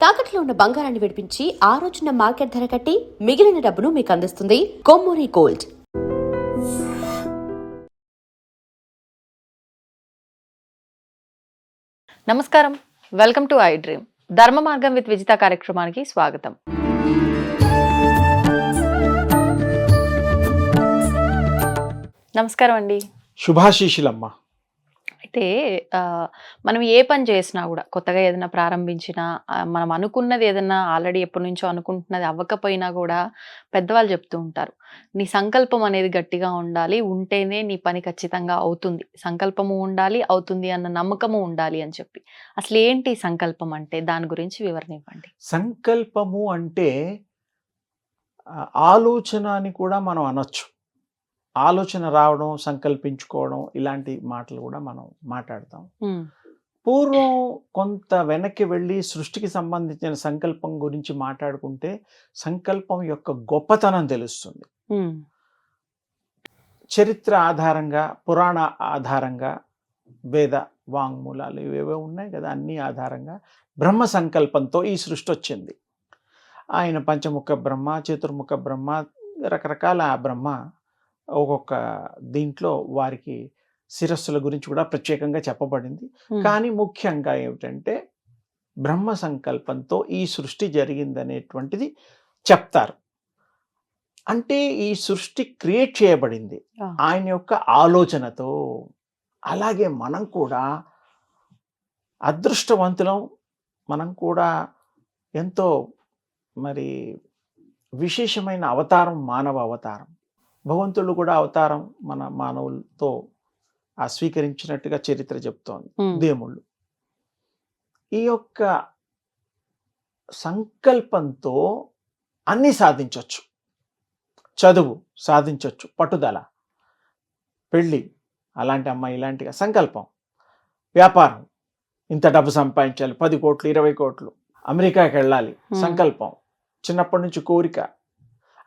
తాకట్లో ఉన్న బంగారాన్ని విడిపించి ఆ రోజున మార్కెట్ ధర కట్టి మిగిలిన డబ్బును మీకు అందిస్తుంది కొమ్మూరి గోల్డ్. నమస్కారం, వెల్కమ్ టు ఐ డ్రీమ్. ధర్మ మార్గం విత్ విజిత కార్యక్రమానికి స్వాగతం. నమస్కారం అండి. శుభాశీషులమ్మ. అయితే మనం ఏ పని చేసినా కూడా, కొత్తగా ఏదైనా ప్రారంభించినా, మనం అనుకున్నది ఏదైనా ఆల్రెడీ ఎప్పటి నుంచో అనుకుంటున్నది అవ్వకపోయినా కూడా పెద్దవాళ్ళు చెప్తూ ఉంటారు, నీ సంకల్పం అనేది గట్టిగా ఉండాలి, ఉంటేనే నీ పని ఖచ్చితంగా అవుతుంది, సంకల్పము ఉండాలి, అవుతుంది అన్న నమ్మకము ఉండాలి అని చెప్పి. అసలు ఏంటి సంకల్పం అంటే? దాని గురించి వివరణ ఇవ్వండి. సంకల్పము అంటే ఆలోచన అని కూడా మనం అనొచ్చు. ఆలోచన రావడం, సంకల్పించుకోవడం, ఇలాంటి మాటలు కూడా మనం మాట్లాడతాం. పూర్వం కొంత వెనక్కి వెళ్ళి సృష్టికి సంబంధించిన సంకల్పం గురించి మాట్లాడుకుంటే సంకల్పం యొక్క గొప్పతనం తెలుస్తుంది. చరిత్ర ఆధారంగా, పురాణ ఆధారంగా, వేద వాంగ్మూలాలు ఇవేవో ఉన్నాయి కదా, అన్ని ఆధారంగా బ్రహ్మ సంకల్పంతో ఈ సృష్టి వచ్చింది. ఆయన పంచముఖ బ్రహ్మ, చతుర్ముఖ బ్రహ్మ, రకరకాల బ్రహ్మ ఒక్కొక్క దీంట్లో వారికి శిరస్సుల గురించి కూడా ప్రత్యేకంగా చెప్పబడింది. కానీ ముఖ్యంగా ఏమిటంటే బ్రహ్మ సంకల్పంతో ఈ సృష్టి జరిగిందనేటువంటిది చెప్తారు. అంటే ఈ సృష్టి క్రియేట్ చేయబడింది ఆయన యొక్క ఆలోచనతో. అలాగే మనం కూడా అదృష్టవంతులం. మనం కూడా ఎంతో మరి విశేషమైన అవతారం, మానవ అవతారం. భగవంతుడు కూడా అవతారం మన మానవులతో స్వీకరించినట్టుగా చరిత్ర చెప్తోంది. దేవుళ్ళు ఈ యొక్క సంకల్పంతో అన్నీ సాధించవచ్చు. చదువు సాధించవచ్చు, పట్టుదల, పెళ్ళి, అలాంటి అమ్మాయి ఇలాంటిగా సంకల్పం, వ్యాపారం, ఇంత డబ్బు సంపాదించాలి, 10 కోట్లు 20 కోట్లు, అమెరికాకి వెళ్ళాలి, సంకల్పం, చిన్నప్పటి నుంచి కోరిక.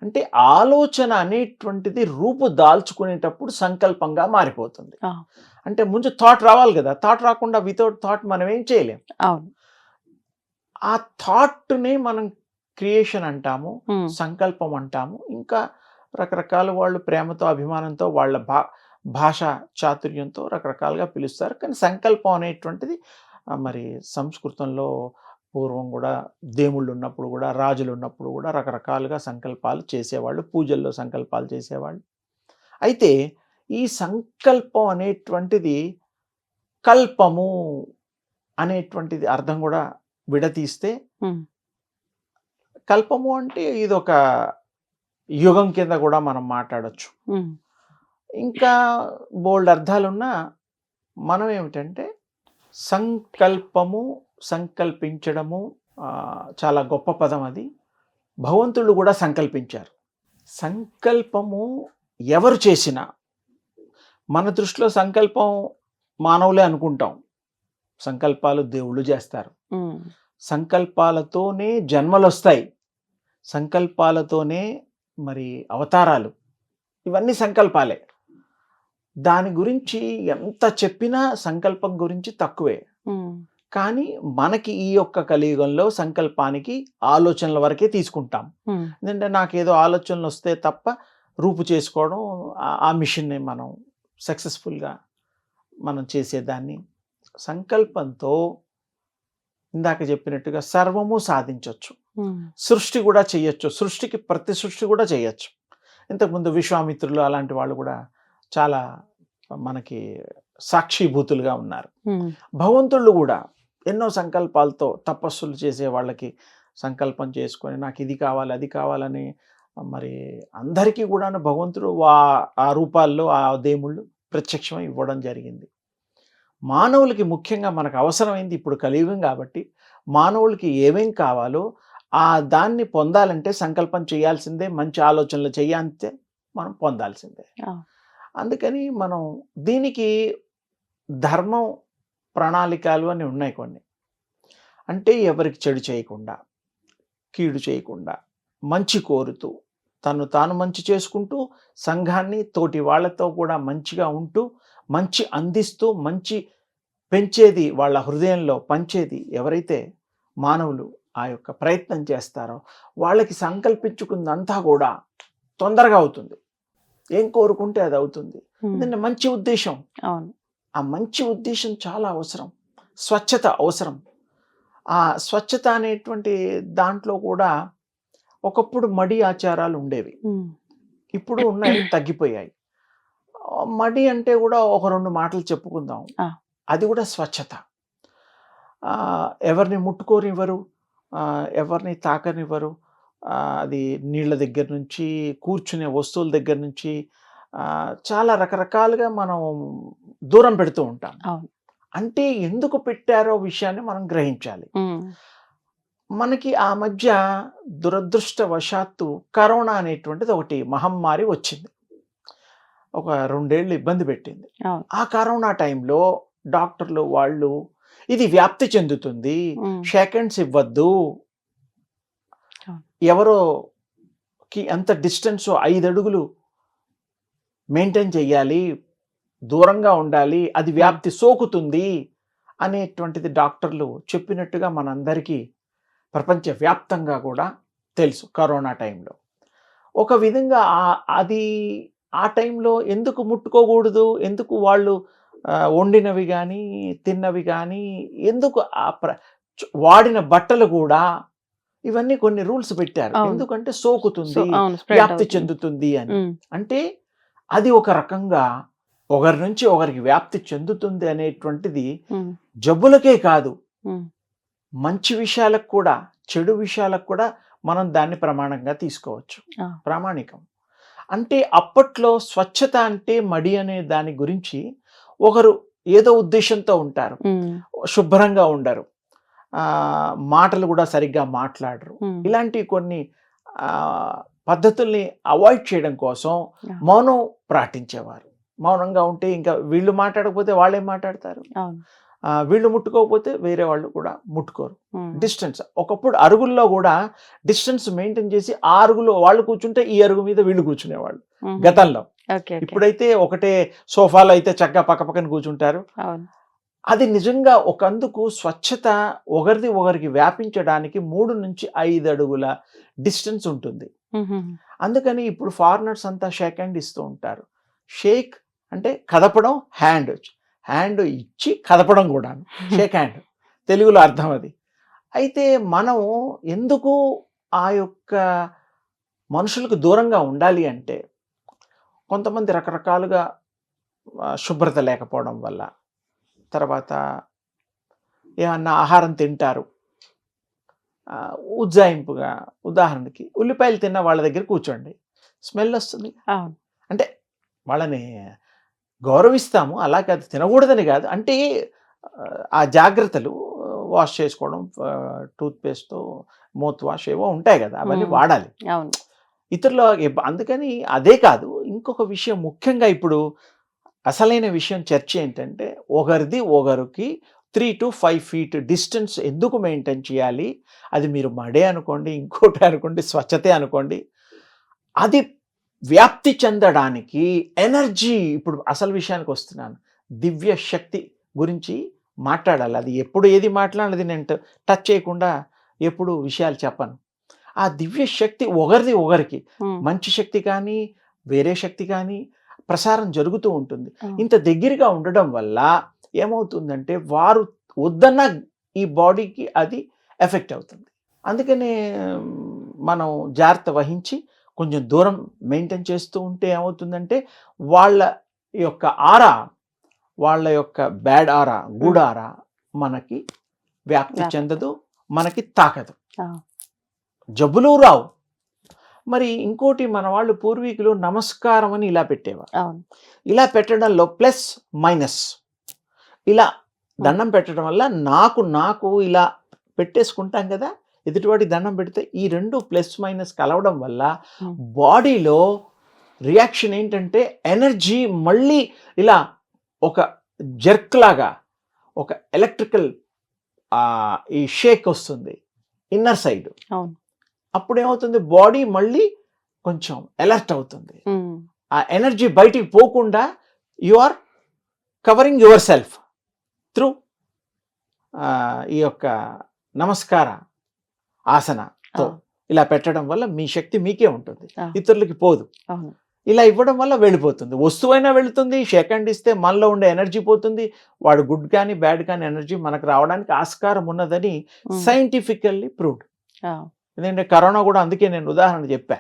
అంటే ఆలోచన అనేటువంటిది రూపు దాల్చుకునేటప్పుడు సంకల్పంగా మారిపోతుంది. అంటే ముందు థాట్ రావాలి కదా, థాట్ రాకుండా వితౌట్ థాట్ మనం ఏం చేయలేం. ఆ థాట్ని మనం క్రియేషన్ అంటాము, సంకల్పం అంటాము. ఇంకా రకరకాల వాళ్ళు ప్రేమతో, అభిమానంతో, వాళ్ళ భాష చాతుర్యంతో రకరకాలుగా పిలుస్తారు. కానీ సంకల్పం అనేటువంటిది మరి సంస్కృతంలో పూర్వం కూడా దేవుళ్ళు ఉన్నప్పుడు కూడా, రాజులు ఉన్నప్పుడు కూడా రకరకాలుగా సంకల్పాలు చేసేవాళ్ళు, పూజల్లో సంకల్పాలు చేసేవాళ్ళు. అయితే ఈ సంకల్పం అనేటువంటిది కల్పము అనేటువంటిది అర్థం కూడా విడతీస్తే, కల్పము అంటే ఇదొక యుగం కింద కూడా మనం మాట్లాడచ్చు. ఇంకా బోల్డ్ అర్థాలున్నా మనం ఏమిటంటే సంకల్పము, సంకల్పించడము చాలా గొప్ప పదం. అది భగవంతుళ్ళు కూడా సంకల్పించారు. సంకల్పము ఎవరు చేసినా, మన దృష్టిలో సంకల్పం మానవులే అనుకుంటాం, సంకల్పాలు దేవుళ్ళు చేస్తారు. సంకల్పాలతోనే జన్మలు వస్తాయి, సంకల్పాలతోనే మరి అవతారాలు, ఇవన్నీ సంకల్పాలే. దాని గురించి ఎంత చెప్పినా సంకల్పం గురించి తక్కువే. కానీ మనకి ఈ యొక్క కలియుగంలో సంకల్పానికి ఆలోచనల వరకే తీసుకుంటాం. ఎందుకంటే నాకేదో ఆలోచనలు వస్తే తప్ప రూపు చేసుకోవడం, ఆ మిషన్ని మనం సక్సెస్ఫుల్గా మనం చేసేదాన్ని. సంకల్పంతో ఇందాక చెప్పినట్టుగా సర్వము సాధించవచ్చు, సృష్టి కూడా చేయొచ్చు, సృష్టికి ప్రతి సృష్టి కూడా చేయొచ్చు. ఇంతకుముందు విశ్వామిత్రులు అలాంటి వాళ్ళు కూడా చాలా మనకి సాక్షిభూతులుగా ఉన్నారు. భగవంతుళ్ళు కూడా ఎన్నో సంకల్పాలతో తపస్సులు చేసే వాళ్ళకి సంకల్పం చేసుకొని నాకు ఇది కావాలి, అది కావాలని మరి అందరికీ కూడా భగవంతుడు ఆ రూపాల్లో ఆ దేవుళ్ళు ప్రత్యక్షమై ఇవ్వడం జరిగింది. మానవులకి ముఖ్యంగా మనకు అవసరమైంది ఇప్పుడు కలియుగం కాబట్టి, మానవులకి ఏమేం కావాలో దాన్ని పొందాలంటే సంకల్పం చేయాల్సిందే, మంచి ఆలోచనలు చేయాలంటే మనం పొందాల్సిందే. అందుకని మనం దీనికి ధర్మం, ప్రణాళికలు అని ఉన్నాయి కొన్ని. అంటే ఎవరికి చెడు చేయకుండా, కీడు చేయకుండా, మంచి కోరుతూ, తను తాను మంచి చేసుకుంటూ, సంఘాన్ని తోటి వాళ్ళతో కూడా మంచిగా ఉంటూ, మంచి అందిస్తూ, మంచి పెంచేది వాళ్ళ హృదయంలో పంచేది ఎవరైతే మానవులు ఆ యొక్క ప్రయత్నం చేస్తారో వాళ్ళకి సంకల్పించుకుందంతా కూడా తొందరగా అవుతుంది. ఏం కోరుకుంటే అది అవుతుంది. ఎందుకంటే మంచి ఉద్దేశం, అవును. ఆ మంచి ఉద్దేశం చాలా అవసరం. స్వచ్ఛత అవసరం. ఆ స్వచ్ఛత అనేటువంటి దాంట్లో కూడా ఒకప్పుడు మడి ఆచారాలు ఉండేవి. ఇప్పుడు ఉన్నాయి, తగ్గిపోయాయి. మడి అంటే కూడా ఒక 2 మాటలు చెప్పుకుందాం. ఆ. అది కూడా స్వచ్ఛత. ఎవరిని ముట్టుకోనివ్వరు, ఎవరిని తాకనివ్వరు. అది నీళ్ళ దగ్గర నుంచి, కూర్చునే వస్తువుల దగ్గర నుంచి చాలా రకరకాలుగా మనం దూరం పెడుతూ ఉంటాం. అవును. అంటే ఎందుకు పెట్టారో విషయాన్ని మనం గ్రహించాలి. మనకి ఆ మధ్య దురదృష్టవశాత్తు కరోనా అనేటువంటిది ఒకటి మహమ్మారి వచ్చింది. ఒక 2 ఏళ్ళు ఇబ్బంది పెట్టింది. అవును. ఆ కరోనా టైంలో డాక్టర్లు వాళ్ళు ఇది వ్యాప్తి చెందుతుంది, షేక్ హ్యాండ్స్ ఇవ్వద్దు, ఎవరోకి ఎంత డిస్టెన్స్ 5 అడుగులు మెయింటైన్ చెయ్యాలి, దూరంగా ఉండాలి, అది వ్యాప్తి సోకుతుంది అనేటువంటిది డాక్టర్లు చెప్పినట్టుగా మనందరికీ ప్రపంచవ్యాప్తంగా కూడా తెలుసు. కరోనా టైంలో ఒక విధంగా అది ఆ టైంలో ఎందుకు ముట్టుకోకూడదు, ఎందుకు వాళ్ళు వండినవి కానీ తిన్నవి కానీ ఎందుకు వాడిన బట్టలు కూడా ఇవన్నీ కొన్ని రూల్స్ పెట్టారు. ఎందుకంటే సోకుతుంది, వ్యాప్తి చెందుతుంది అని. అంటే అది ఒక రకంగా ఒకరి నుంచి ఒకరికి వ్యాప్తి చెందుతుంది అనేటువంటిది జబ్బులకే కాదు, మంచి విషయాలకు కూడా, చెడు విషయాలకు కూడా మనం దాన్ని ప్రమాణంగా తీసుకోవచ్చు. ప్రామాణికం అంటే అప్పట్లో స్వచ్ఛత అంటే మడి అనే దాని గురించి ఒకరు ఏదో ఉద్దేశంతో ఉంటారు, శుభ్రంగా ఉండరు, మాటలు కూడా సరిగ్గా మాట్లాడరు. ఇలాంటి కొన్ని పద్ధతుల్ని అవాయిడ్ చేయడం కోసం మౌనం పాటించేవారు. మౌనంగా ఉంటే ఇంకా వీళ్ళు మాట్లాడకపోతే వాళ్ళేం మాట్లాడతారు, వీళ్ళు ముట్టుకోకపోతే వేరే వాళ్ళు కూడా ముట్టుకోరు. డిస్టెన్స్, ఒకప్పుడు అరుగుల్లో కూడా డిస్టెన్స్ మెయింటైన్ చేసి ఆ అరుగులో వాళ్ళు కూర్చుంటే ఈ అరుగు మీద వీళ్ళు కూర్చునేవాళ్ళు గతంలో. ఇప్పుడైతే ఒకటే సోఫాలో అయితే చక్కగా పక్కపక్కన కూర్చుంటారు. అది నిజంగా ఒకందుకు స్వచ్ఛత ఒకరిది ఒకరికి వ్యాపించడానికి 3 నుంచి 5 అడుగుల డిస్టెన్స్ ఉంటుంది. అందుకని ఇప్పుడు ఫారినర్స్ అంతా షేక్ హ్యాండ్ ఇస్తూ ఉంటారు. షేక్ అంటే కదపడం, హ్యాండ్ ఇచ్చి కదపడం కూడా షేక్ హ్యాండ్, తెలుగులో అర్థం అది. అయితే మనం ఎందుకు ఆ యొక్క మనుషులకు దూరంగా ఉండాలి అంటే కొంతమంది రకరకాలుగా శుభ్రత లేకపోవడం వల్ల, తర్వాత ఏమన్నా ఆహారం తింటారు ఉజ్జాయింపుగా. ఉదాహరణకి ఉల్లిపాయలు తిన్న వాళ్ళ దగ్గర కూర్చోండి, స్మెల్ వస్తుంది. అంటే వాళ్ళని గౌరవిస్తాము, అలా కాదు, తినకూడదని కాదు, అంటే ఆ జాగ్రత్తలు, వాష్ చేసుకోవడం, టూత్పేస్ట్, మౌత్ వాష్ ఏవో ఉంటాయి కదా, అవన్నీ వాడాలి ఇతరుల. అందుకని అదే కాదు, ఇంకొక విషయం ముఖ్యంగా ఇప్పుడు అసలైన విషయం చర్చ ఏంటంటే ఒకరిది ఒకరికి 3 to 5 feet డిస్టెన్స్ ఎందుకు మెయింటైన్ చేయాలి. అది మీరు మడే అనుకోండి, ఇంకోటి అనుకోండి, స్వచ్ఛతే అనుకోండి, అది వ్యాప్తి చెందడానికి ఎనర్జీ. ఇప్పుడు అసలు విషయానికి వస్తున్నాను, దివ్య శక్తి గురించి మాట్లాడాలి. అది ఎప్పుడు ఏది మాట్లాడాలి నేను టచ్ చేయకుండా ఎప్పుడు విషయాలు చెప్పను. ఆ దివ్య శక్తి ఒకరిది ఒకరికి, మంచి శక్తి కానీ వేరే శక్తి కానీ ప్రసారం జరుగుతూ ఉంటుంది. ఇంత దగ్గరగా ఉండడం వల్ల ఏమవుతుందంటే వారు వద్దన్న ఈ బాడీకి అది ఎఫెక్ట్ అవుతుంది. అందుకనే మనం జాగ్రత్త వహించి కొంచెం దూరం మెయింటైన్ చేస్తూ ఉంటే ఏమవుతుందంటే వాళ్ళ యొక్క ఆరా, వాళ్ళ యొక్క బ్యాడ్ ఆరా, గుడ్ ఆరా మనకి వ్యాప్తి చెందదు, మనకి తాకదు, జబ్బులు రావు. మరి ఇంకోటి, మన వాళ్ళు పూర్వీకులు నమస్కారం అని ఇలా పెట్టేవారు. ఇలా పెట్టడంలో ప్లస్ మైనస్, ఇలా దండం పెట్టడం వల్ల నాకు ఇలా పెట్టేసుకుంటాం కదా, ఎదుటివాడి దండం పెడితే ఈ 2 ప్లస్ మైనస్ కలవడం వల్ల బాడీలో రియాక్షన్ ఏంటంటే ఎనర్జీ మళ్ళీ ఇలా ఒక జర్క్ లాగా, ఒక ఎలక్ట్రికల్ ఈ షేక్ వస్తుంది ఇన్నర్ సైడ్. అప్పుడు ఏమవుతుంది, బాడీ మళ్ళీ కొంచెం అలర్ట్ అవుతుంది. ఆ ఎనర్జీ బయటికి పోకుండా you are covering yourself through ఈ యొక్క నమస్కార ఆసనతో ఆ. ఇలా పెట్టడం వల్ల మీ శక్తి మీకే ఉంటుంది, ఆ. ఇతరులకి పోదు. అవును. ఇలా ఇవ్వడం వల్ల వెళ్ళిపోతుంది, వస్తువైనా వెళుతుంది, సెకండ్ ఇస్తే మనలో ఉండే ఎనర్జీ పోతుంది, వాడు గుడ్ కానీ బ్యాడ్ కానీ ఎనర్జీ మనకు రావడానికి ఆస్కారం ఉన్నదని ఉమ్. Scientifically proved. ఆ. ఎందుకంటే కరోనా కూడా అందుకే నేను ఉదాహరణ చెప్పా.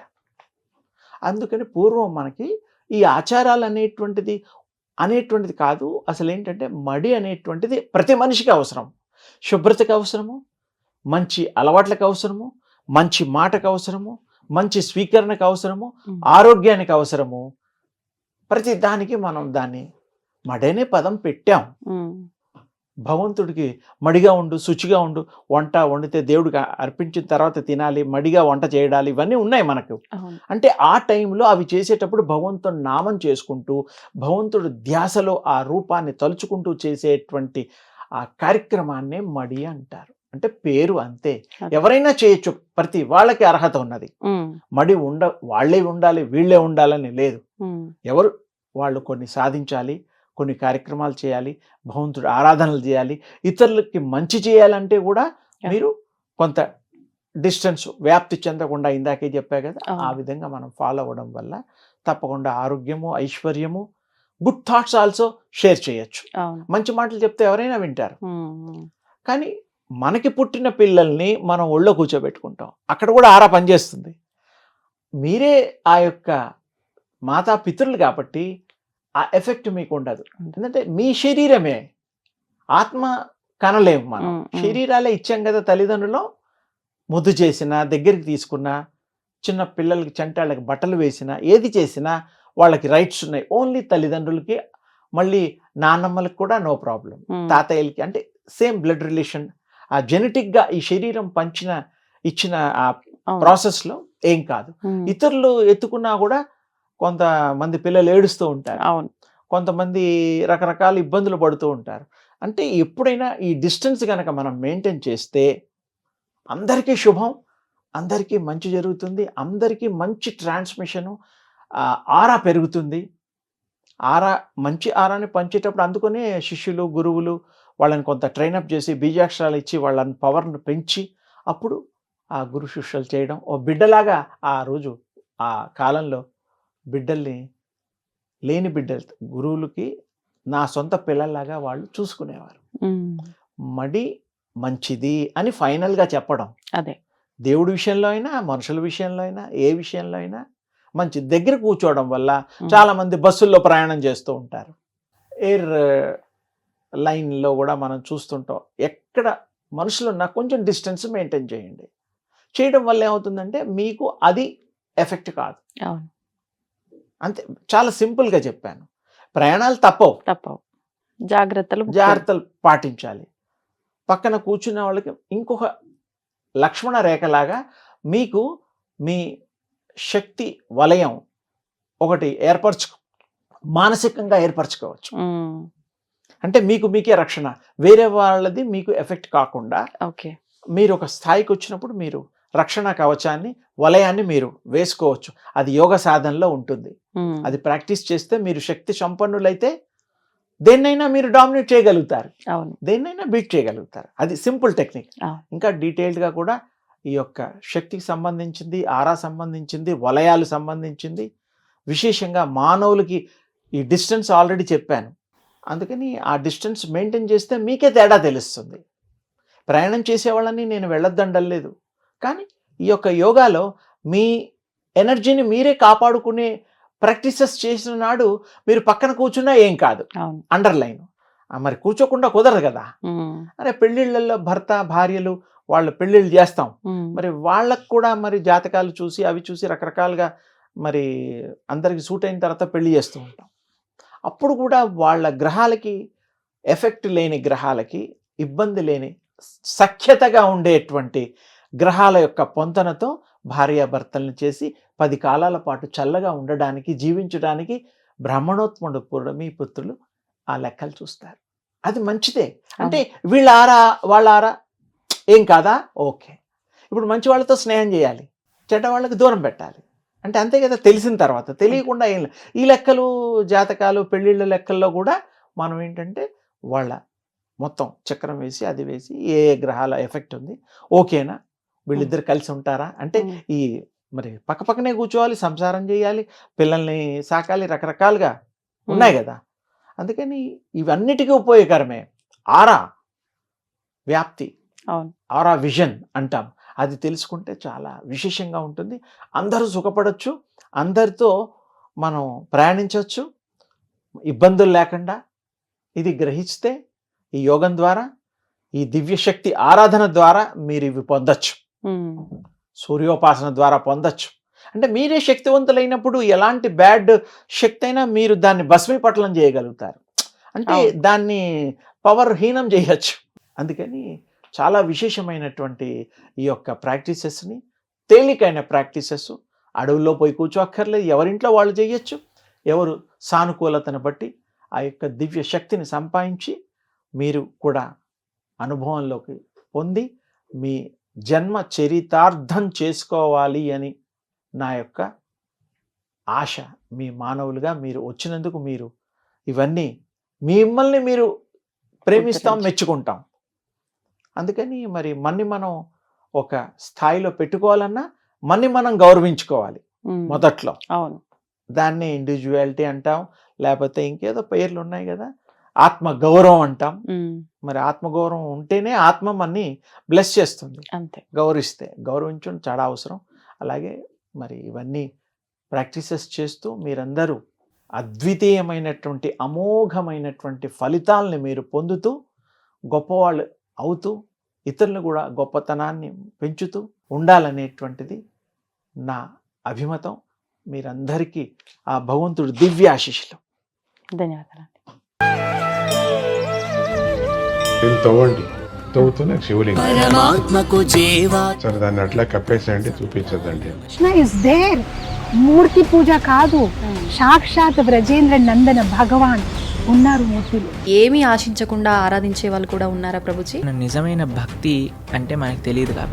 అందుకని పూర్వం మనకి ఈ ఆచారాలు అనేటువంటిది కాదు. అసలు ఏంటంటే మడి అనేటువంటిది ప్రతి మనిషికి అవసరం. శుభ్రతకు అవసరము, మంచి అలవాట్లకు అవసరము, మంచి మాటకు అవసరము, మంచి స్వీకరణకు అవసరము, ఉమ్. ఆరోగ్యానికి అవసరము. ప్రతి దానికి మనం దాన్ని మడనే పదం పెట్టాం. ఉమ్. భగవంతుడికి మడిగా ఉండు, శుచిగా ఉండు, వంట వండితే దేవుడికి అర్పించిన తర్వాత తినాలి, మడిగా వంట చేయడాలి, ఇవన్నీ ఉన్నాయి మనకు. అవును. అంటే ఆ టైంలో అవి చేసేటప్పుడు భగవంతుడు నామం చేసుకుంటూ, భగవంతుడు ధ్యాసలో ఆ రూపాన్ని తలుచుకుంటూ చేసేటువంటి ఆ కార్యక్రమాన్నే మడి అంటారు. అంటే పేరు అంతే. అదే. ఎవరైనా చేయొచ్చు, ప్రతి వాళ్ళకి అర్హత ఉన్నది. ఉమ్. మడి వాళ్ళే ఉండాలి, వీళ్ళే ఉండాలని లేదు. ఉమ్. ఎవరు వాళ్ళు కొన్ని సాధించాలి, కొన్ని కార్యక్రమాలు చేయాలి, భగవంతుడు ఆరాధనలు చేయాలి, ఇతరులకి మంచి చేయాలంటే కూడా మీరు కొంత డిస్టెన్స్ వ్యాప్తి చెందకుండా, ఇందాకే చెప్పా కదా, ఆ విధంగా మనం ఫాలో అవ్వడం వల్ల తప్పకుండా ఆరోగ్యము, ఐశ్వర్యము, గుడ్ థాట్స్ ఆల్సో షేర్ చేయొచ్చు. అవును. మంచి మాటలు చెప్తే ఎవరైనా వింటారు. ఉమ్. కానీ మనకి పుట్టిన పిల్లల్ని మనం ఒళ్ళో కూర్చోబెట్టుకుంటాం, అక్కడ కూడా ఆరా పనిచేస్తుంది. మీరే ఆ యొక్క మాతా పితరులు కాబట్టి ఆ ఎఫెక్ట్ మీకు ఉండదు. ఎందుకంటే మీ శరీరమే, ఆత్మ కనలేము మనం, శరీరాలే ఇచ్చాం కదా. తల్లిదండ్రులు ముద్దు చేసినా, దగ్గరికి తీసుకున్నా, చిన్న పిల్లలకి చంటాళ్ళకి బట్టలు వేసినా, ఏది చేసినా వాళ్ళకి రైట్స్ ఉన్నాయి. ఓన్లీ తల్లిదండ్రులకి, మళ్ళీ నాన్నమ్మలకు కూడా నో ప్రాబ్లం, తాతయ్యలకి అంటే సేమ్ బ్లడ్ రిలేషన్. ఆ జెనెటిక్గా ఈ శరీరం ఇచ్చిన ఆ ప్రాసెస్లో ఏం కాదు. ఇతరులు ఎత్తుకున్నా కూడా కొంతమంది పిల్లలు ఏడుస్తూ ఉంటారు, అవును. కొంతమంది రకరకాల ఇబ్బందులు పడుతూ ఉంటారు. అంటే ఎప్పుడైనా ఈ డిస్టెన్స్ కనుక మనం మెయింటైన్ చేస్తే అందరికీ శుభం, అందరికీ మంచి జరుగుతుంది, అందరికీ మంచి ట్రాన్స్మిషను, ఆరా పెరుగుతుంది. మంచి ఆరాని పంచేటప్పుడు అందుకనే శిష్యులు, గురువులు వాళ్ళని కొంత ట్రైనప్ చేసి బీజాక్షరాలు ఇచ్చి వాళ్ళని పవర్ను పెంచి అప్పుడు ఆ గురు శిష్యులు చేయడం. ఓ బిడ్డలాగా ఆ రోజు ఆ కాలంలో బిడ్డల్ని, లేని బిడ్డలు గురువులకి నా సొంత పిల్లల్లాగా వాళ్ళు చూసుకునేవారు. మడి మంచిది అని ఫైనల్గా చెప్పడం. అదే దేవుడి విషయంలో అయినా, మనుషుల విషయంలో అయినా, ఏ విషయంలో అయినా మంచి దగ్గర కూర్చోవడం వల్ల చాలా మంది బస్సుల్లో ప్రయాణం చేస్తూ ఉంటారు, ఎయిర్ లైన్లో కూడా మనం చూస్తుంటాం. ఎక్కడ మనుషులున్నా కొంచెం డిస్టెన్స్ మెయింటైన్ చేయండి. చేయడం వల్ల ఏమవుతుందంటే మీకు అది ఎఫెక్ట్ కాదు. అవును. అంతే, చాలా సింపుల్గా చెప్పాను. ప్రయాణాలు తప్పవు, జాగ్రత్తలు పాటించాలి. పక్కన కూర్చున్న వాళ్ళకి ఇంకొక లక్ష్మణ రేఖలాగా మీకు మీ శక్తి వలయం ఒకటి మానసికంగా ఏర్పరచుకోవచ్చు. అంటే మీకే రక్షణ, వేరే వాళ్ళది మీకు ఎఫెక్ట్ కాకుండా మీరు ఒక స్థాయికి వచ్చినప్పుడు మీరు రక్షణ కవచాన్ని, వలయాన్ని మీరు వేసుకోవచ్చు. అది యోగ సాధనలో ఉంటుంది. అది ప్రాక్టీస్ చేస్తే మీరు శక్తి సంపన్నులైతే దేన్నైనా మీరు డామినేట్ చేయగలుగుతారు, దేన్నైనా బీట్ చేయగలుగుతారు. అది సింపుల్ టెక్నిక్. ఇంకా డీటెయిల్డ్గా కూడా ఈ యొక్క శక్తికి సంబంధించింది, ఆరా సంబంధించింది, వలయాలు సంబంధించింది, విశేషంగా మానవులకి ఈ డిస్టెన్స్ ఆల్రెడీ చెప్పాను. అందుకని ఆ డిస్టెన్స్ మెయింటైన్ చేస్తే మీకే తేడా తెలుస్తుంది. ప్రయాణం చేసేవాళ్ళని నేను వెళ్ళొద్దండలేదు, కానీ ఈ యొక్క యోగాలో మీ ఎనర్జీని మీరే కాపాడుకునే ప్రాక్టీసెస్ చేసిన నాడు మీరు పక్కన కూర్చున్నా ఏం కాదు, అండర్లైన్. మరి కూర్చోకుండా కుదరదు కదా. అరే పెళ్ళిళ్ళల్లో భర్త భార్యలు వాళ్ళు పెళ్ళిళ్ళు చేస్తాం, మరి వాళ్ళకు కూడా మరి జాతకాలు చూసి అవి చూసి రకరకాలుగా మరి అందరికి సూట్ అయిన తర్వాత పెళ్లి చేస్తూ ఉంటాం. అప్పుడు కూడా వాళ్ళ గ్రహాలకి ఎఫెక్ట్ లేని గ్రహాలకి, ఇబ్బంది లేని సఖ్యతగా ఉండేటువంటి గ్రహాల యొక్క పొంతనతో భార్యాభర్తలను చేసి 10 కాలాల పాటు చల్లగా ఉండడానికి, జీవించడానికి బ్రాహ్మణోత్ముడు పురమి పుత్రులు ఆ లెక్కలు చూస్తారు. అది మంచిదే. అంటే వీళ్ళ ఆరా వాళ్ళ ఆరా ఏం కాదా, ఓకే. ఇప్పుడు మంచి వాళ్ళతో స్నేహం చేయాలి, చెడ్డ వాళ్ళకి దూరం పెట్టాలి. అంటే అంతే కదా, తెలిసిన తర్వాత. తెలియకుండా ఏం లేదు. ఈ లెక్కలు, జాతకాలు, పెళ్ళిళ్ళ లెక్కల్లో కూడా మనం ఏంటంటే వాళ్ళ మొత్తం చక్రం వేసి అది వేసి ఏ గ్రహాల ఎఫెక్ట్ ఉంది, ఓకేనా, వీళ్ళిద్దరు కలిసి ఉంటారా అంటే ఈ మరి పక్కపక్కనే కూర్చోవాలి, సంసారం చేయాలి, పిల్లల్ని సాకాలి, రకరకాలుగా ఉన్నాయి కదా. అందుకని ఇవన్నిటికీ ఉపయోగకరమే. ఆరా వ్యాప్తి, అవును. ఆరా విజన్ అంటాం, అది తెలుసుకుంటే చాలా విశేషంగా ఉంటుంది. అందరూ సుఖపడవచ్చు, అందరితో మనం ప్రయాణించవచ్చు ఇబ్బందులు లేకుండా. ఇది గ్రహిస్తే ఈ యోగం ద్వారా, ఈ దివ్యశక్తి ఆరాధన ద్వారా మీరు ఇవి పొందొచ్చు. సూర్యోపాసన ద్వారా పొందొచ్చు. అంటే మీరే శక్తివంతులైనప్పుడు ఎలాంటి బ్యాడ్ శక్తి అయినా మీరు దాన్ని భస్మీపట్లం చేయగలుగుతారు. అంటే దాన్ని పవర్ హీనం చేయొచ్చు. అందుకని చాలా విశేషమైనటువంటి ఈ యొక్క ప్రాక్టీసెస్ని, తేలికైన ప్రాక్టీసెస్, అడవుల్లో పోయి కూర్చోక్కర్లేదు, ఎవరింట్లో వాళ్ళు చేయొచ్చు. ఎవరు సానుకూలతను బట్టి ఆ యొక్క దివ్య శక్తిని సంపాదించి మీరు కూడా అనుభవంలోకి పొంది మీ జన్మ చరితార్థం చేసుకోవాలి అని నా యొక్క ఆశ. మీ మానవులుగా మీరు వచ్చినందుకు మీరు ఇవన్నీ మిమ్మల్ని మీరు ప్రేమిస్తాం, మెచ్చుకుంటాం. అందుకని మరి మన్ని మనం ఒక స్థాయిలో పెట్టుకోవాలన్నా మన్ని మనం గౌరవించుకోవాలి మొదట్లో. అవును. దాన్ని ఇండివిజువాలిటీ అంటాం, లేకపోతే ఇంకేదో పేర్లు ఉన్నాయి కదా, ఆత్మ గౌరవం అంటాం. మరి ఆత్మగౌరవం ఉంటేనే ఆత్మ మన్ని బ్లెస్ చేస్తుంది. అంతే. గౌరవిస్తే, గౌరవించడం చాలా అవసరం. అలాగే మరి ఇవన్నీ ప్రాక్టీసెస్ చేస్తూ మీరందరూ అద్వితీయమైనటువంటి అమోఘమైనటువంటి ఫలితాలని మీరు పొందుతూ గొప్పవాళ్ళు అవుతూ ఇతరులు కూడా గొప్పతనాన్ని పెంచుతూ ఉండాలనేటువంటిది నా అభిమతం. మీరందరికీ ఆ భగవంతుడు దివ్య ఆశీస్సులు. ధన్యవాదాలు. తవ్వండి, తవ్వుతూనే శివలింగం. పరమాత్మకు జీవా సరే దాన్ని అట్లా కప్పేసేయండి, చూపించదండి. Krishna is there. మూర్తి పూజ కాదు, సాక్షాత్ బ్రజేంద్ర నందన భగవాన్ ఉన్నారు మూర్తిలో. ఏమీ ఆశించకుండా ఆరాధించే వాళ్ళు కూడా ఉన్నారా ప్రభుజీ? నిజమైన భక్తి అంటే మనకు తెలియదు కాబట్టి